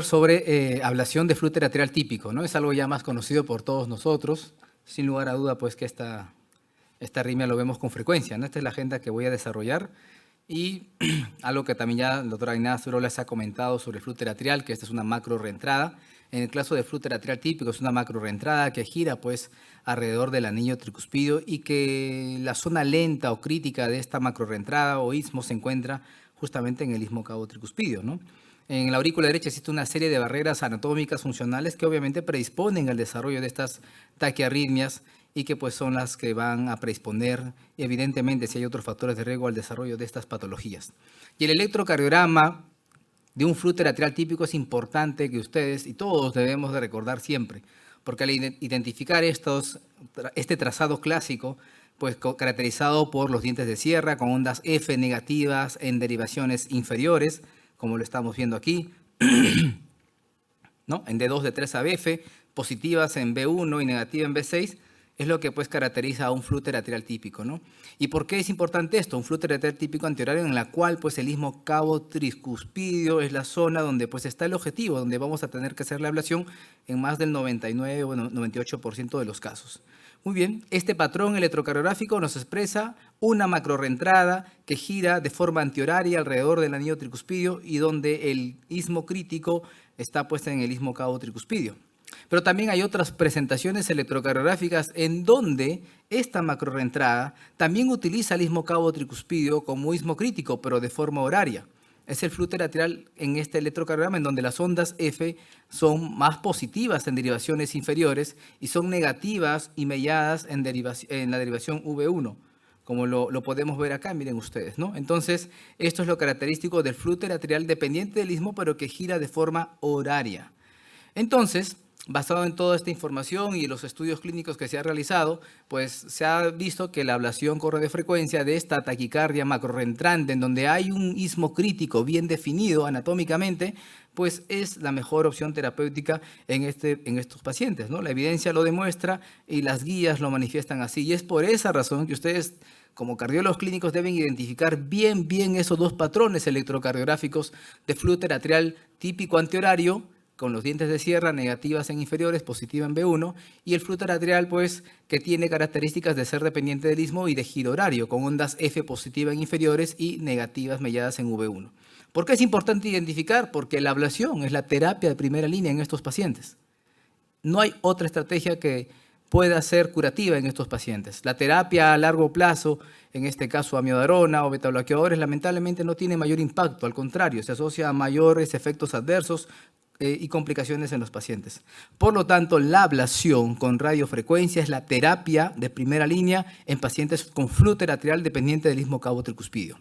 sobre ablación de flujo lateral típico, ¿no? Es algo ya más conocido por todos nosotros. Sin lugar a duda, pues que esta arritmia lo vemos con frecuencia, ¿no? Esta es la agenda que voy a desarrollar y algo que también ya la doctora Ainada Zurola les ha comentado sobre el flujo lateral, que esta es una macro reentrada. En el caso del flujo lateral típico es una macro reentrada que gira pues alrededor del anillo tricuspidio y que la zona lenta o crítica de esta macro reentrada o istmo se encuentra justamente en el istmo cabo tricuspidio, ¿no? En la aurícula derecha existe una serie de barreras anatómicas funcionales que obviamente predisponen al desarrollo de estas taquiarritmias y que pues son las que van a predisponer, evidentemente, si hay otros factores de riesgo al desarrollo de estas patologías. Y el electrocardiograma de un flujo lateral típico es importante que ustedes y todos debemos de recordar siempre, porque al identificar este trazado clásico, pues caracterizado por los dientes de sierra con ondas F negativas en derivaciones inferiores, como lo estamos viendo aquí, ¿no? En D2 de 3 a BF, positivas en B1 y negativas en B6, es lo que pues caracteriza a un flujo lateral típico, ¿no? ¿Y por qué es importante esto? Un flujo lateral típico antehorario en la cual pues el istmo cabo tricuspidio es la zona donde pues está el objetivo, donde vamos a tener que hacer la ablación en más del 99 o 98% de los casos. Muy bien, este patrón electrocardiográfico nos expresa una macrorreentrada que gira de forma antihoraria alrededor del anillo tricuspidio y donde el istmo crítico está puesto en el istmo cabo tricuspidio. Pero también hay otras presentaciones electrocardiográficas en donde esta macrorreentrada también utiliza el istmo cabo tricuspidio como istmo crítico, pero de forma horaria. Es el flujo lateral en este electrocardiograma en donde las ondas F son más positivas en derivaciones inferiores y son negativas y mediadas en la derivación V1, como lo podemos ver acá, miren ustedes, ¿no? Entonces, esto es lo característico del flujo lateral dependiente del istmo, pero que gira de forma horaria. Entonces, basado en toda esta información y los estudios clínicos que se han realizado, pues se ha visto que la ablación con radiofrecuencia de esta taquicardia macrorreentrante, en donde hay un istmo crítico bien definido anatómicamente, pues es la mejor opción terapéutica en estos pacientes, ¿no? La evidencia lo demuestra y las guías lo manifiestan así. Y es por esa razón que ustedes, como cardiólogos clínicos, deben identificar bien esos dos patrones electrocardiográficos de flujo lateral típico antehorario, con los dientes de sierra negativas en inferiores, positiva en B1, y el flujo lateral, pues, que tiene características de ser dependiente del istmo y de giro horario, con ondas F positiva en inferiores y negativas mediadas en V1. ¿Por qué es importante identificar? Porque la ablación es la terapia de primera línea en estos pacientes. No hay otra estrategia que pueda ser curativa en estos pacientes. La terapia a largo plazo, en este caso amiodarona o betabloqueadores, lamentablemente no tiene mayor impacto, al contrario, se asocia a mayores efectos adversos y complicaciones en los pacientes. Por lo tanto, la ablación con radiofrecuencia es la terapia de primera línea en pacientes con flujo lateral dependiente del istmo cabo tricuspidio.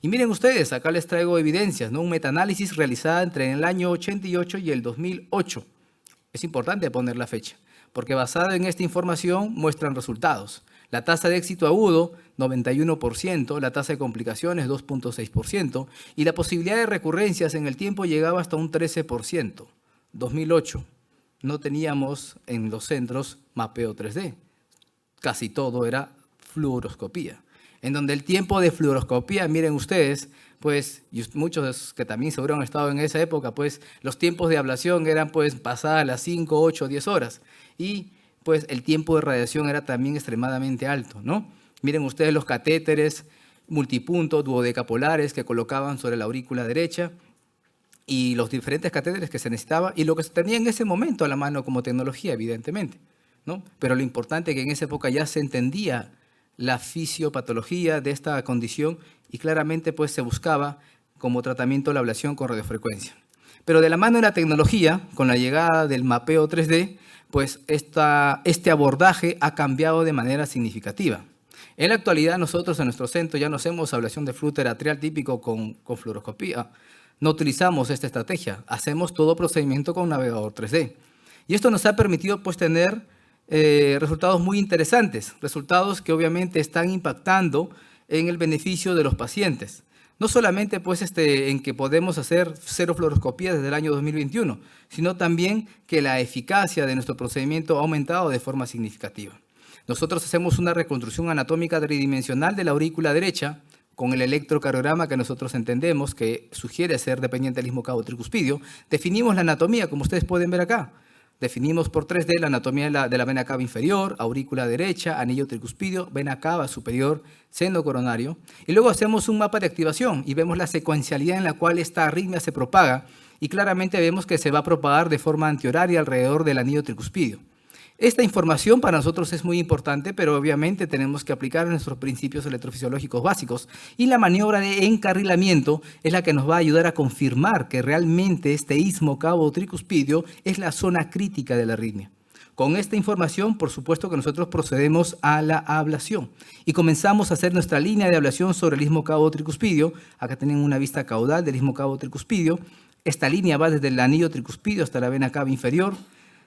Y miren ustedes, acá les traigo evidencias, ¿no? Un metaanálisis realizado entre el año 88 y el 2008. Es importante poner la fecha, porque basada en esta información muestran resultados. La tasa de éxito agudo, 91%, la tasa de complicaciones, 2.6%, y la posibilidad de recurrencias en el tiempo llegaba hasta un 13%. 2008, no teníamos en los centros mapeo 3D. Casi todo era fluoroscopía. En donde el tiempo de fluoroscopía, miren ustedes, pues, y muchos que también seguro han estado en esa época, pues, los tiempos de ablación eran, pues, pasadas las 5, 8, 10 horas. Y pues el tiempo de radiación era también extremadamente alto, ¿no? Miren ustedes los catéteres multipunto, duodecapolares que colocaban sobre la aurícula derecha y los diferentes catéteres que se necesitaba y lo que se tenía en ese momento a la mano como tecnología, evidentemente, ¿no? Pero lo importante es que en esa época ya se entendía la fisiopatología de esta condición y claramente pues se buscaba como tratamiento la ablación con radiofrecuencia. Pero de la mano de la tecnología, con la llegada del mapeo 3D, pues este abordaje ha cambiado de manera significativa. En la actualidad nosotros en nuestro centro ya no hacemos ablación de flujo lateral típico con fluoroscopía. No utilizamos esta estrategia, hacemos todo procedimiento con navegador 3D. Y esto nos ha permitido pues tener resultados muy interesantes, resultados que obviamente están impactando en el beneficio de los pacientes. No solamente pues, en que podemos hacer cero fluoroscopía desde el año 2021, sino también que la eficacia de nuestro procedimiento ha aumentado de forma significativa. Nosotros hacemos una reconstrucción anatómica tridimensional de la aurícula derecha con el electrocardiograma que nosotros entendemos que sugiere ser dependiente del istmo cabo tricuspidio, definimos la anatomía, como ustedes pueden ver acá. Definimos por 3D la anatomía de la vena cava inferior, aurícula derecha, anillo tricuspidio, vena cava superior, seno coronario. Y luego hacemos un mapa de activación y vemos la secuencialidad en la cual esta arritmia se propaga. Y claramente vemos que se va a propagar de forma antihoraria alrededor del anillo tricuspidio. Esta información para nosotros es muy importante, pero obviamente tenemos que aplicar nuestros principios electrofisiológicos básicos. Y la maniobra de encarrilamiento es la que nos va a ayudar a confirmar que realmente este istmo cabo tricuspidio es la zona crítica de la arritmia. Con esta información, por supuesto que nosotros procedemos a la ablación y comenzamos a hacer nuestra línea de ablación sobre el istmo cabo tricuspidio. Acá tienen una vista caudal del istmo cabo tricuspidio. Esta línea va desde el anillo tricuspidio hasta la vena cava inferior,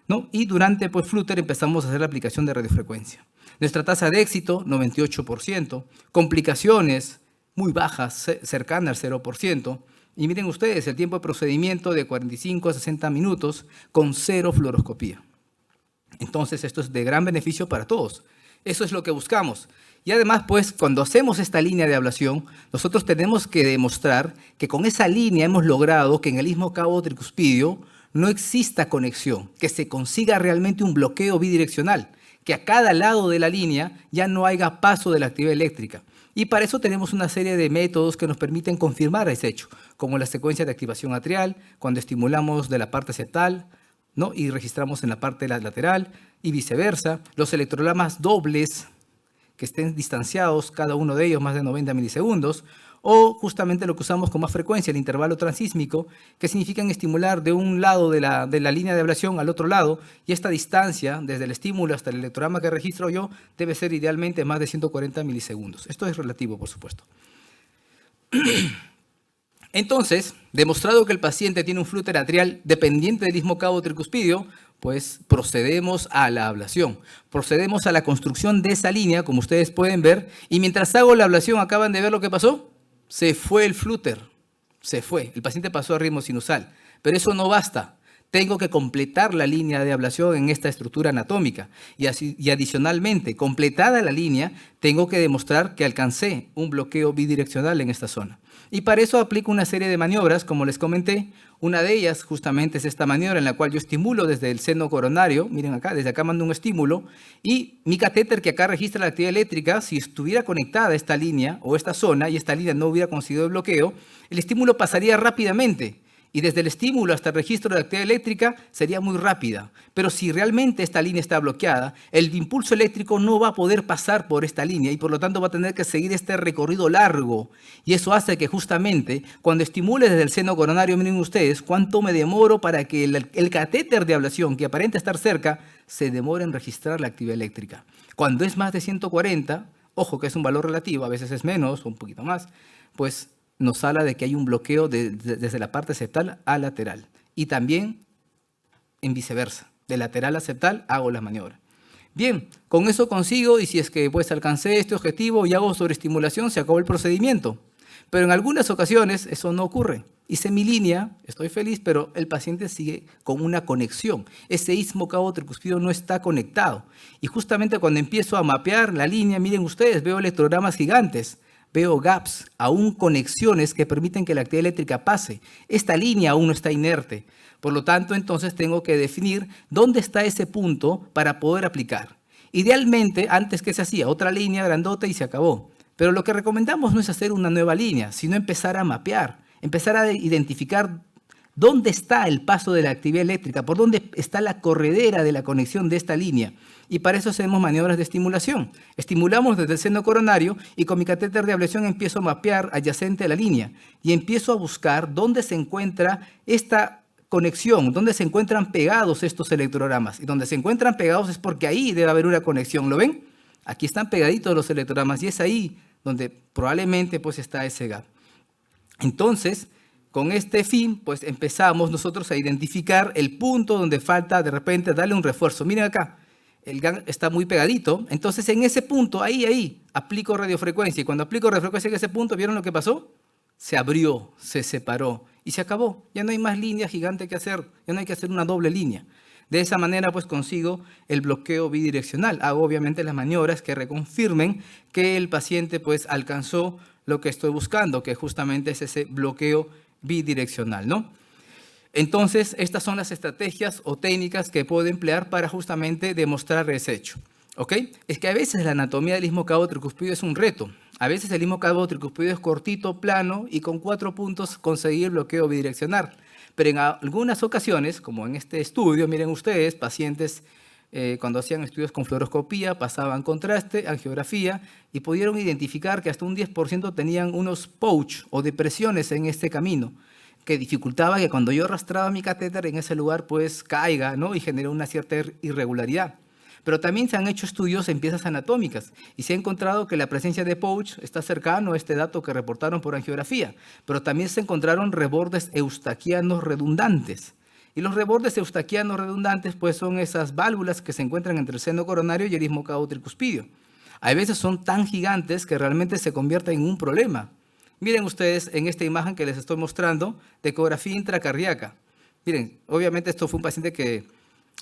¿no? Y durante Flutter empezamos a hacer la aplicación de radiofrecuencia. Nuestra tasa de éxito, 98%. Complicaciones muy bajas, cercanas al 0%. Y miren ustedes, el tiempo de procedimiento de 45 a 60 minutos con 0 fluoroscopía. Entonces, esto es de gran beneficio para todos. Eso es lo que buscamos. Y además, pues, cuando hacemos esta línea de ablación, nosotros tenemos que demostrar que con esa línea hemos logrado que en el istmo cabo tricuspidio no exista conexión, que se consiga realmente un bloqueo bidireccional, que a cada lado de la línea ya no haya paso de la actividad eléctrica. Y para eso tenemos una serie de métodos que nos permiten confirmar ese hecho, como la secuencia de activación atrial, cuando estimulamos de la parte septal, ¿no? Y registramos en la parte lateral y viceversa, los electrogramas dobles que estén distanciados, cada uno de ellos más de 90 milisegundos, o justamente lo que usamos con más frecuencia, el intervalo transísmico, que significa estimular de un lado de la línea de ablación al otro lado, y esta distancia, desde el estímulo hasta el electrograma que registro yo, debe ser idealmente más de 140 milisegundos. Esto es relativo, por supuesto. Entonces, demostrado que el paciente tiene un flúter atrial dependiente del istmo cabo tricuspidio, pues procedemos a la ablación. Procedemos a la construcción de esa línea, como ustedes pueden ver, y mientras hago la ablación, ¿acaban de ver lo que pasó? Se fue el flúter, se fue. El paciente pasó a ritmo sinusal, pero eso no basta. Tengo que completar la línea de ablación en esta estructura anatómica y adicionalmente, completada la línea, tengo que demostrar que alcancé un bloqueo bidireccional en esta zona. Y para eso aplico una serie de maniobras, como les comenté. Una de ellas justamente es esta maniobra en la cual yo estimulo desde el seno coronario, miren acá, desde acá mando un estímulo, y mi catéter que acá registra la actividad eléctrica, si estuviera conectada a esta línea o esta zona y esta línea no hubiera conseguido el bloqueo, el estímulo pasaría rápidamente. Y desde el estímulo hasta el registro de la actividad eléctrica sería muy rápida. Pero si realmente esta línea está bloqueada, el impulso eléctrico no va a poder pasar por esta línea y por lo tanto va a tener que seguir este recorrido largo. Y eso hace que justamente cuando estimule desde el seno coronario, miren ustedes cuánto me demoro para que el catéter de ablación, que aparenta estar cerca, se demore en registrar la actividad eléctrica. Cuando es más de 140, ojo que es un valor relativo, a veces es menos o un poquito más, pues nos habla de que hay un bloqueo desde la parte septal a lateral. Y también en viceversa, de lateral a septal hago las maniobras. Bien, con eso consigo, y si es que pues alcancé este objetivo y hago sobreestimulación, se acabó el procedimiento. Pero en algunas ocasiones eso no ocurre. Hice mi línea, estoy feliz, pero el paciente sigue con una conexión. Ese istmo cabo tricuspidio no está conectado. Y justamente cuando empiezo a mapear la línea, miren ustedes, veo electrogramas gigantes. Veo gaps, aún conexiones que permiten que la actividad eléctrica pase. Esta línea aún no está inerte. Por lo tanto, entonces tengo que definir dónde está ese punto para poder aplicar. Idealmente, antes que se hacía otra línea grandota y se acabó. Pero lo que recomendamos no es hacer una nueva línea, sino empezar a mapear, empezar a identificar dónde está el paso de la actividad eléctrica, por dónde está la corredera de la conexión de esta línea. Y para eso hacemos maniobras de estimulación. Estimulamos desde el seno coronario y con mi catéter de ablación empiezo a mapear adyacente a la línea y empiezo a buscar dónde se encuentra esta conexión, dónde se encuentran pegados estos electrogramas. Y donde se encuentran pegados es porque ahí debe haber una conexión. ¿Lo ven? Aquí están pegaditos los electrogramas y es ahí donde probablemente pues está ese gap. Entonces, con este fin, pues empezamos nosotros a identificar el punto donde falta de repente darle un refuerzo. Miren acá, el GAN está muy pegadito, entonces en ese punto, ahí, aplico radiofrecuencia. Y cuando aplico radiofrecuencia en ese punto, ¿vieron lo que pasó? Se abrió, se separó y se acabó. Ya no hay más línea gigante que hacer, ya no hay que hacer una doble línea. De esa manera, pues consigo el bloqueo bidireccional. Hago obviamente las maniobras que reconfirmen que el paciente pues alcanzó lo que estoy buscando, que justamente es ese bloqueo bidireccional, ¿no? Entonces, estas son las estrategias o técnicas que puedo emplear para justamente demostrar ese hecho. ¿Ok? Es que a veces la anatomía del istmo cabo tricuspidio es un reto. A veces el istmo cabo tricuspidio es cortito, plano y con 4 puntos conseguir bloqueo bidireccional. Pero en algunas ocasiones, como en este estudio, miren ustedes, pacientes cuando hacían estudios con fluoroscopía pasaban contraste, angiografía y pudieron identificar que hasta un 10% tenían unos pouch o depresiones en este camino, que dificultaba que cuando yo arrastraba mi catéter en ese lugar pues caiga, ¿no? Y generó una cierta irregularidad. Pero también se han hecho estudios en piezas anatómicas y se ha encontrado que la presencia de pouch está cercano a este dato que reportaron por angiografía, pero también se encontraron rebordes eustaquianos redundantes. Y los rebordes eustaquianos redundantes pues son esas válvulas que se encuentran entre el seno coronario y el istmo cabo tricuspidio. A veces son tan gigantes que realmente se convierten en un problema. Miren ustedes en esta imagen que les estoy mostrando de ecografía intracardíaca. Miren, obviamente esto fue un paciente que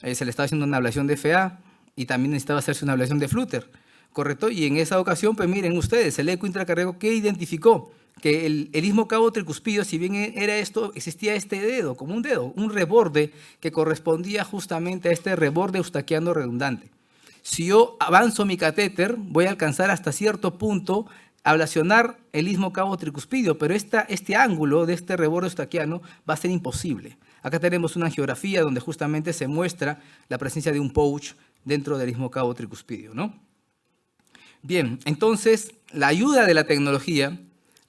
se le estaba haciendo una ablación de FA y también necesitaba hacerse una ablación de Flutter, ¿correcto? Y en esa ocasión, pues miren ustedes, el eco intracardíaco, ¿qué identificó? Que el istmo cabo tricuspidio, si bien era esto, existía este dedo, como un dedo, un reborde que correspondía justamente a este reborde eustaquiano redundante. Si yo avanzo mi catéter, voy a alcanzar hasta cierto punto ablacionar el istmo cabo tricuspidio, pero este ángulo de este reborde eustaquiano va a ser imposible. Acá tenemos una angiografía donde justamente se muestra la presencia de un pouch dentro del istmo cabo tricuspidio, ¿no? Bien, entonces la ayuda de la tecnología,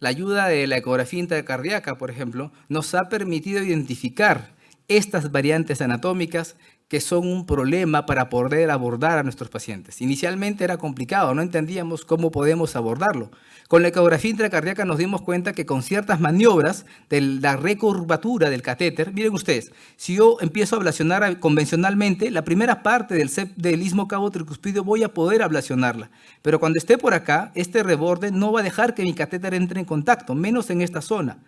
la ayuda de la ecografía intracardíaca, por ejemplo, nos ha permitido identificar estas variantes anatómicas que son un problema para poder abordar a nuestros pacientes. Inicialmente era complicado, no entendíamos cómo podemos abordarlo. Con la ecografía intracardíaca nos dimos cuenta que con ciertas maniobras de la recurvatura del catéter, miren ustedes, si yo empiezo a ablacionar convencionalmente, la primera parte del istmo cabo tricuspidio voy a poder ablacionarla. Pero cuando esté por acá, este reborde no va a dejar que mi catéter entre en contacto, menos en esta zona.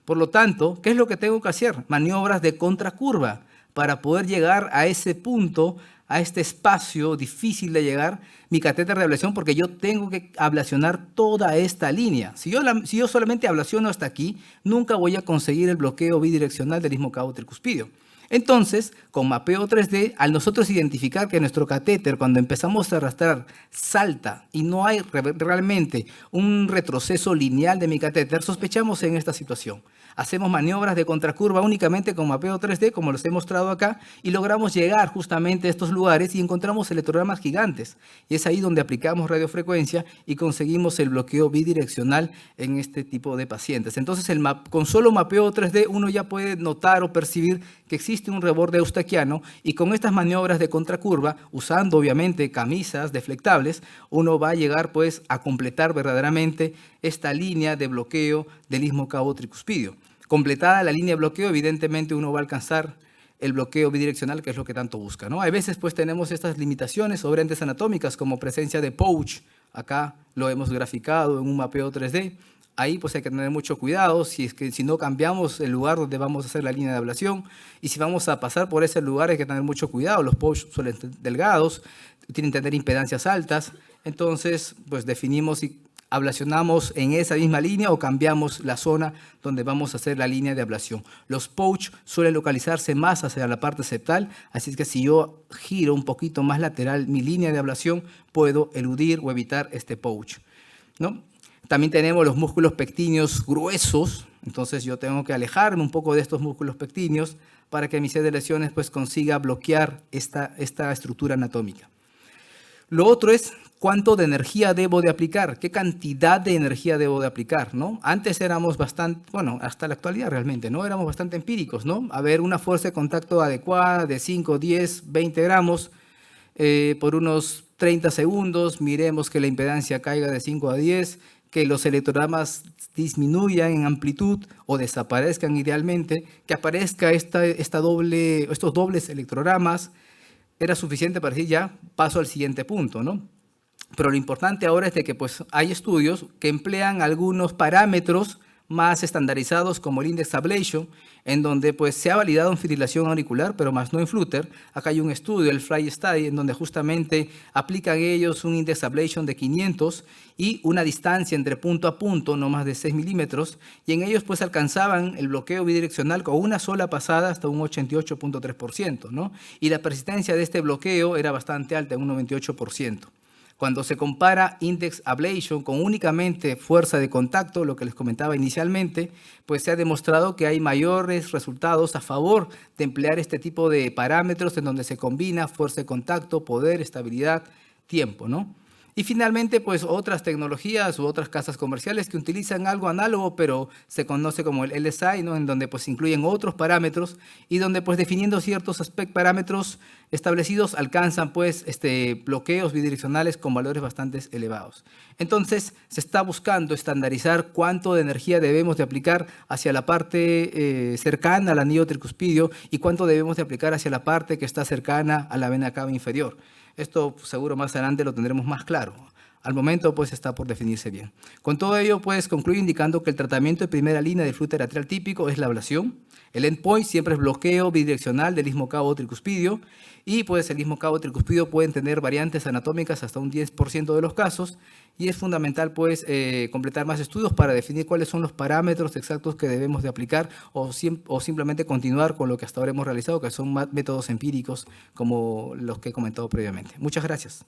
Por lo tanto, ¿qué es lo que tengo que hacer? Maniobras de contracurva para poder llegar a ese punto, a este espacio difícil de llegar, mi catéter de ablación, porque yo tengo que ablacionar toda esta línea. Si yo solamente ablaciono hasta aquí, nunca voy a conseguir el bloqueo bidireccional del istmo cabo tricuspidio. Entonces, con mapeo 3D, al nosotros identificar que nuestro catéter, cuando empezamos a arrastrar, salta y no hay realmente un retroceso lineal de mi catéter, sospechamos en esta situación. Hacemos maniobras de contracurva únicamente con mapeo 3D, como los he mostrado acá, y logramos llegar justamente a estos lugares y encontramos electrogramas gigantes. Y es ahí donde aplicamos radiofrecuencia y conseguimos el bloqueo bidireccional en este tipo de pacientes. Entonces, con solo mapeo 3D uno ya puede notar o percibir que existe un reborde eustaquiano y con estas maniobras de contracurva, usando obviamente camisas deflectables, uno va a llegar pues a completar verdaderamente esta línea de bloqueo del istmo cabo tricuspidio. Completada la línea de bloqueo, evidentemente uno va a alcanzar el bloqueo bidireccional, que es lo que tanto busca, ¿no? A veces pues tenemos estas limitaciones sobre entes anatómicas como presencia de pouch. Acá lo hemos graficado en un mapeo 3D. Ahí pues hay que tener mucho cuidado si no cambiamos el lugar donde vamos a hacer la línea de ablación, y si vamos a pasar por ese lugar hay que tener mucho cuidado. Los pouch suelen ser delgados, tienen que tener impedancias altas, entonces pues definimos si ablacionamos en esa misma línea o cambiamos la zona donde vamos a hacer la línea de ablación. Los pouch suelen localizarse más hacia la parte septal, así es que si yo giro un poquito más lateral mi línea de ablación, puedo eludir o evitar este pouch, ¿no? También tenemos los músculos pectíneos gruesos, entonces yo tengo que alejarme un poco de estos músculos pectíneos para que mi sed de lesiones pues consiga bloquear esta estructura anatómica. Lo otro es cuánto de energía debo de aplicar, qué cantidad de energía debo de aplicar, ¿no? Antes éramos bastante, bueno, hasta la actualidad realmente, ¿no? Éramos bastante empíricos, ¿no? A ver, una fuerza de contacto adecuada de 5, 10, 20 gramos por unos 30 segundos, miremos que la impedancia caiga de 5 a 10, que los electrogramas disminuyan en amplitud o desaparezcan idealmente, que aparezca estos dobles electrogramas, era suficiente para decir ya paso al siguiente punto, ¿no? Pero lo importante ahora es de que pues, hay estudios que emplean algunos parámetros más estandarizados como el Index Ablation, en donde pues se ha validado en fibrilación auricular, pero más no en Flutter. Acá hay un estudio, el Fly Study, en donde justamente aplican ellos un Index Ablation de 500 y una distancia entre punto a punto, no más de 6 milímetros, y en ellos pues alcanzaban el bloqueo bidireccional con una sola pasada hasta un 88.3%, ¿no? Y la persistencia de este bloqueo era bastante alta, en un 98%. Cuando se compara Index Ablation con únicamente fuerza de contacto, lo que les comentaba inicialmente, pues se ha demostrado que hay mayores resultados a favor de emplear este tipo de parámetros en donde se combina fuerza de contacto, poder, estabilidad, tiempo, ¿no? Y finalmente, pues otras tecnologías u otras casas comerciales que utilizan algo análogo, pero se conoce como el LSI, ¿no? En donde pues incluyen otros parámetros y donde pues definiendo ciertos parámetros establecidos alcanzan pues bloqueos bidireccionales con valores bastante elevados. Entonces se está buscando estandarizar cuánto de energía debemos de aplicar hacia la parte cercana al anillo tricuspidio y cuánto debemos de aplicar hacia la parte que está cercana a la vena cava inferior. Esto seguro más adelante lo tendremos más claro. Al momento, pues, está por definirse bien. Con todo ello, pues, concluyo indicando que el tratamiento de primera línea del flúter atrial típico es la ablación. El endpoint siempre es bloqueo bidireccional del istmo cavo tricuspidio y, pues, el istmo cavo tricuspidio pueden tener variantes anatómicas hasta un 10% de los casos y es fundamental, pues, completar más estudios para definir cuáles son los parámetros exactos que debemos de aplicar o simplemente continuar con lo que hasta ahora hemos realizado, que son métodos empíricos como los que he comentado previamente. Muchas gracias.